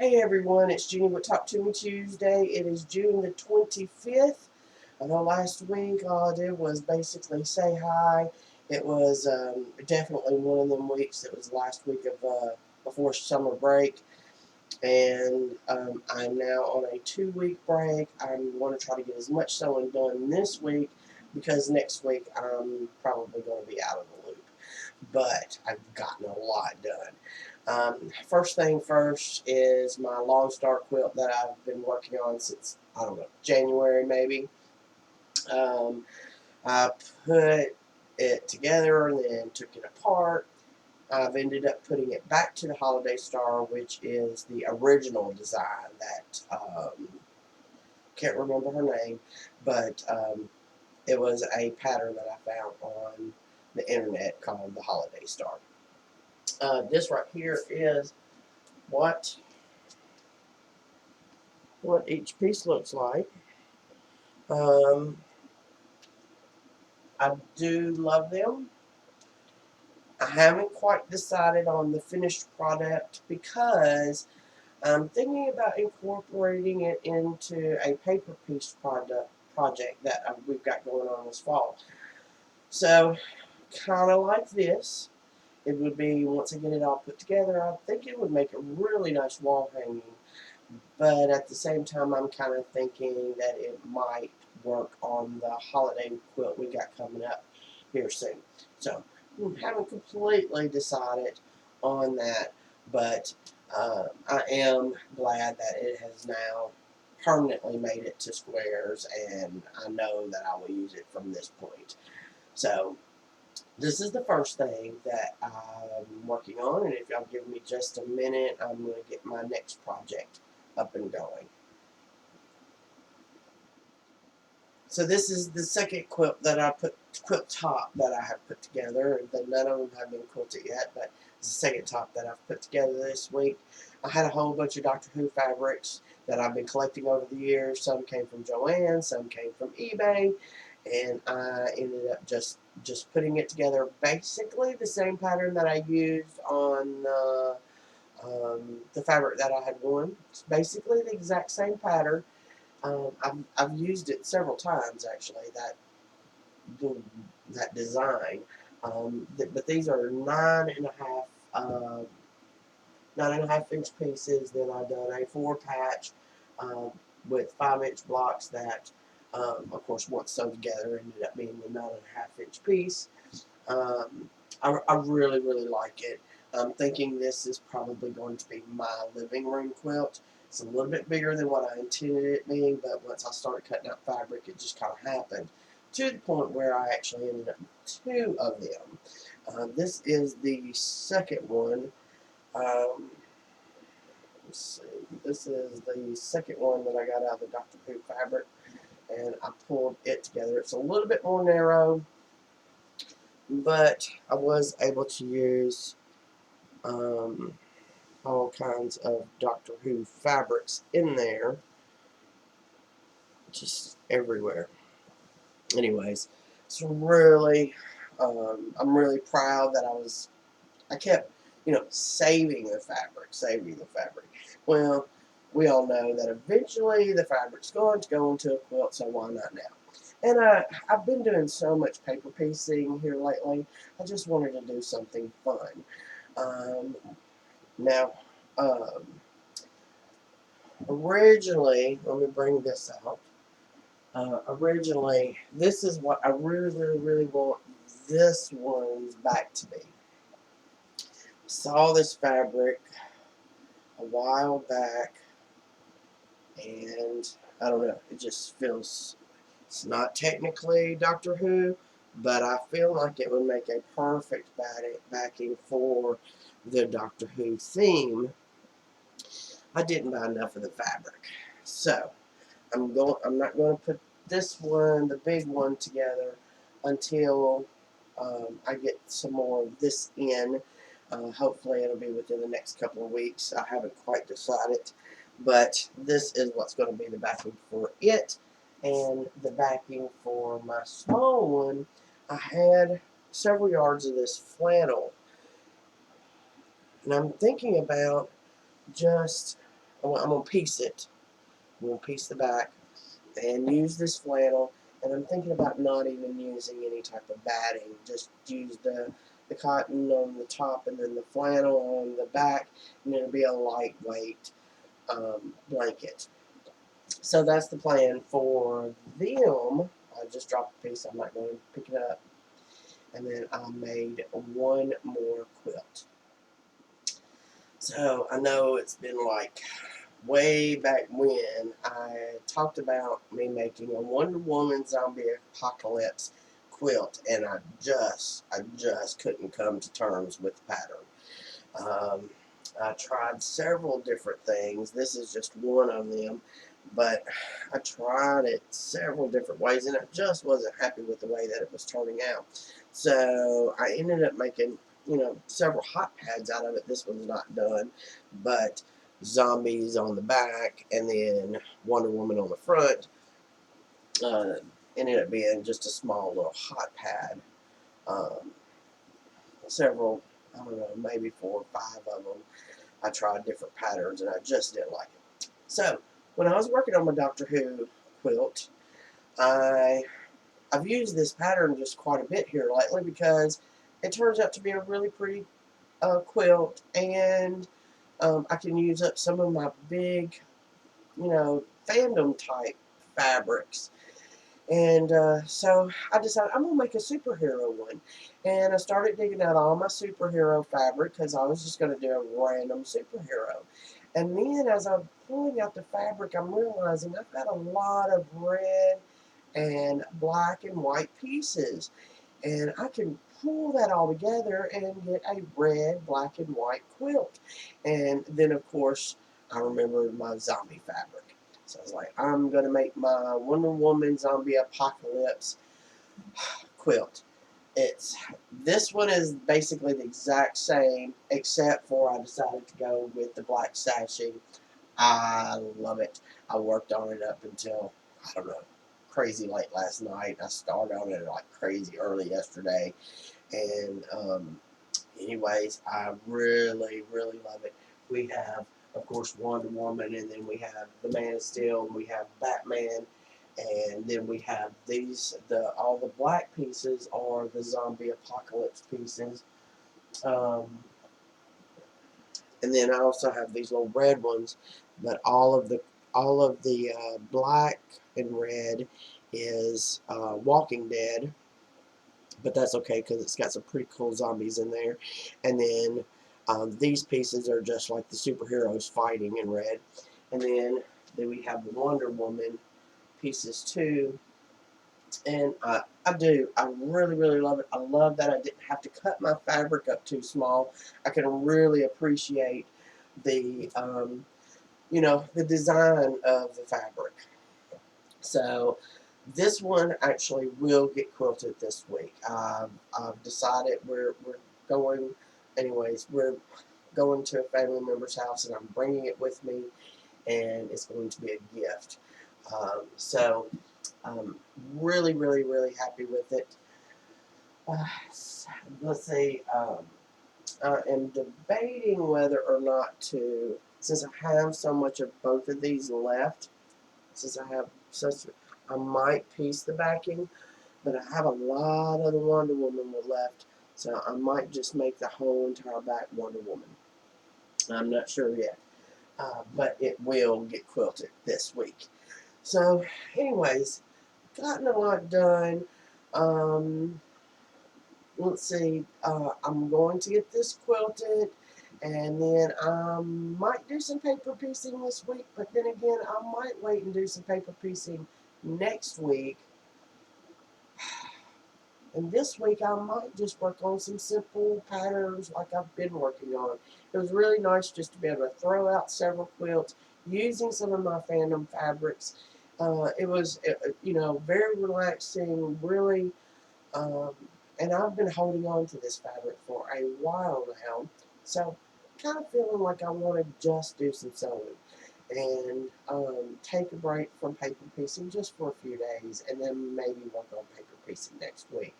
Hey everyone, it's Jeannie with Ttmt Tuesday. It is June the 25th. I know last week all I did was basically say hi. It was definitely one of them weeks. It was the last week of before summer break, and I'm now on a 2 week break. I want to try to get as much sewing done this week because next week I'm probably going to be out of the loop. But I've gotten a lot done. First thing first is my Long Star quilt that I've been working on since, I don't know, January maybe. Um, I put it together and then took it apart. I've ended up putting it back to the Holiday Star, which is the original design that, can't remember her name, but it was a pattern that I found on the internet called the Holiday Star. This right here is what what each piece looks like. Um, I do love them. I haven't quite decided on the finished product because I'm thinking about incorporating it into a paper piece project that we've got going on this fall. So, kind of like this, it would be once I get it all put together. I think it would make a really nice wall hanging. But at the same time, I'm kind of thinking that it might work on the holiday quilt we got coming up here soon. So, haven't completely decided on that, but I am glad that it has now permanently made it to squares, and I know that I will use it from this point. So, this is the first thing that I'm working on, and if y'all give me just a minute, I'm going to get my next project up and going. So this is the second quilt top that I have put together. None of them have been quilted yet, but it's the second top that I've put together this week. I had a whole bunch of Doctor Who fabrics that I've been collecting over the years. Some came from Joann, some came from eBay, and I ended up just putting it together. Basically the same pattern that I used on the fabric that I had won. It's basically the exact same pattern. I've used it several times actually. That design, but these are 9.5 inch pieces. Then I've done a 4 patch um, with 5 inch blocks that, of course, once sewn together, ended up being the 9.5 inch piece. Um, I really, really like it. I'm thinking this is probably going to be my living room quilt. It's a little bit bigger than what I intended it being, but once I started cutting out fabric, it just kind of happened to the point where I actually ended up with 2 of them. This is the second one. Um, let's see. This is the second one that I got out of the Doctor Who fabric, and I pulled it together. It's a little bit more narrow, but I was able to use um, all kinds of Doctor Who fabrics in there, just everywhere. Anyways, it's really, I'm really proud that I kept, saving the fabric. Well, we all know that eventually the fabric's going to go into a quilt, so why not now? And I've been doing so much paper piecing here lately. I just wanted to do something fun. Um, now, um, originally, let me bring this out. Originally, this is what I really, really, really want this one's back to be. Saw this fabric a while back, and I don't know, it just feels, it's not technically Doctor Who, but I feel like it would make a perfect backing for the Doctor Who theme. I didn't buy enough of the fabric, so I'm not going to put this one, the big one, together until I get some more of this in. Hopefully, it'll be within the next couple of weeks. I haven't quite decided, but this is what's going to be the backing for it, and the backing for my small one. I had several yards of this flannel, and I'm thinking about just I'm going to piece it. I'm going to piece the back and use this flannel. And I'm thinking about not even using any type of batting. Just use the cotton on the top and then the flannel on the back, and it'll be a lightweight blanket. So that's the plan for them. I just dropped a piece. I'm not going to pick it up. And then I made one more quilt. So I know it's been like way back when I talked about me making a Wonder Woman zombie apocalypse quilt, and I just couldn't come to terms with the pattern. I tried several different things. This is just one of them, but I tried it several different ways, and I just wasn't happy with the way that it was turning out. So I ended up making, several hot pads out of it. This one's not done, but zombies on the back and then Wonder Woman on the front. Uh, Ended up being just a small little hot pad. Um, Several, I don't know, maybe 4 or 5 of them. I tried different patterns and I just didn't like it. So when I was working on my Doctor Who quilt, I've used this pattern just quite a bit here lately because it turns out to be a really pretty quilt, and I can use up some of my big, fandom type fabrics. And so I decided I'm going to make a superhero one. And I started digging out all my superhero fabric because I was just going to do a random superhero. And then as I'm pulling out the fabric, I'm realizing I've got a lot of red and black and white pieces. And I can pull that all together and get a red, black, and white quilt. And then, of course, I remembered my zombie fabric. So I was like, I'm going to make my Wonder Woman zombie apocalypse quilt. This one is basically the exact same, except for I decided to go with the black sashing. I love it. I worked on it up until, I don't know, crazy late last night. I started on it like crazy early yesterday. And anyways, I really, really love it. We have, of course, Wonder Woman, and then we have the Man of Steel, and we have Batman, and then we have all the black pieces are the zombie apocalypse pieces. Um, and then I also have these little red ones, but all of the black and red is Walking Dead, but that's okay because it's got some pretty cool zombies in there. And then these pieces are just like the superheroes fighting in red. And then we have the Wonder Woman pieces too. And I really, really love it. I love that I didn't have to cut my fabric up too small. I can really appreciate the, the design of the fabric. So this one actually will get quilted this week. I've decided we're going, anyways, we're going to a family member's house and I'm bringing it with me, and it's going to be a gift. So I'm really, really, really happy with it. Uh, let's see. I am debating whether or not to, since I have so much of both of these left, since I have such, I might piece the backing, but I have a lot of the Wonder Woman left, so I might just make the whole entire back Wonder Woman. I'm not sure yet, but it will get quilted this week. So, anyways, gotten a lot done. Um, let's see, I'm going to get this quilted, and then I might do some paper piecing this week, but then again, I might wait and do some paper piecing next week. And this week, I might just work on some simple patterns like I've been working on. It was really nice just to be able to throw out several quilts using some of my Fandom fabrics. It was, very relaxing, really. Um, and I've been holding on to this fabric for a while now, so kind of feeling like I want to just do some sewing and take a break from paper piecing just for a few days, and then maybe work on paper piecing next week.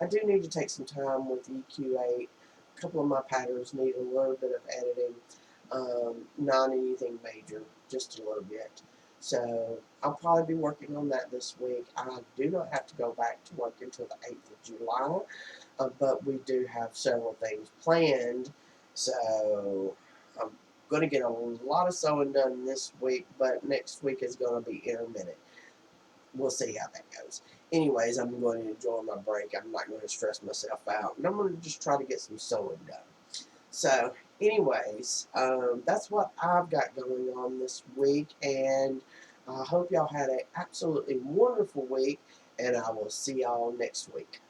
I do need to take some time with EQ8. A couple of my patterns need a little bit of editing, Not anything major, just a little bit. So I'll probably be working on that this week. I do not have to go back to work until the 8th of July, but we do have several things planned. So I'm going to get a lot of sewing done this week, but next week is going to be intermittent. We'll see how that goes. Anyways, I'm going to enjoy my break. I'm not going to stress myself out, and I'm going to just try to get some sewing done. So, anyways, that's what I've got going on this week, and I hope y'all had an absolutely wonderful week, and I will see y'all next week.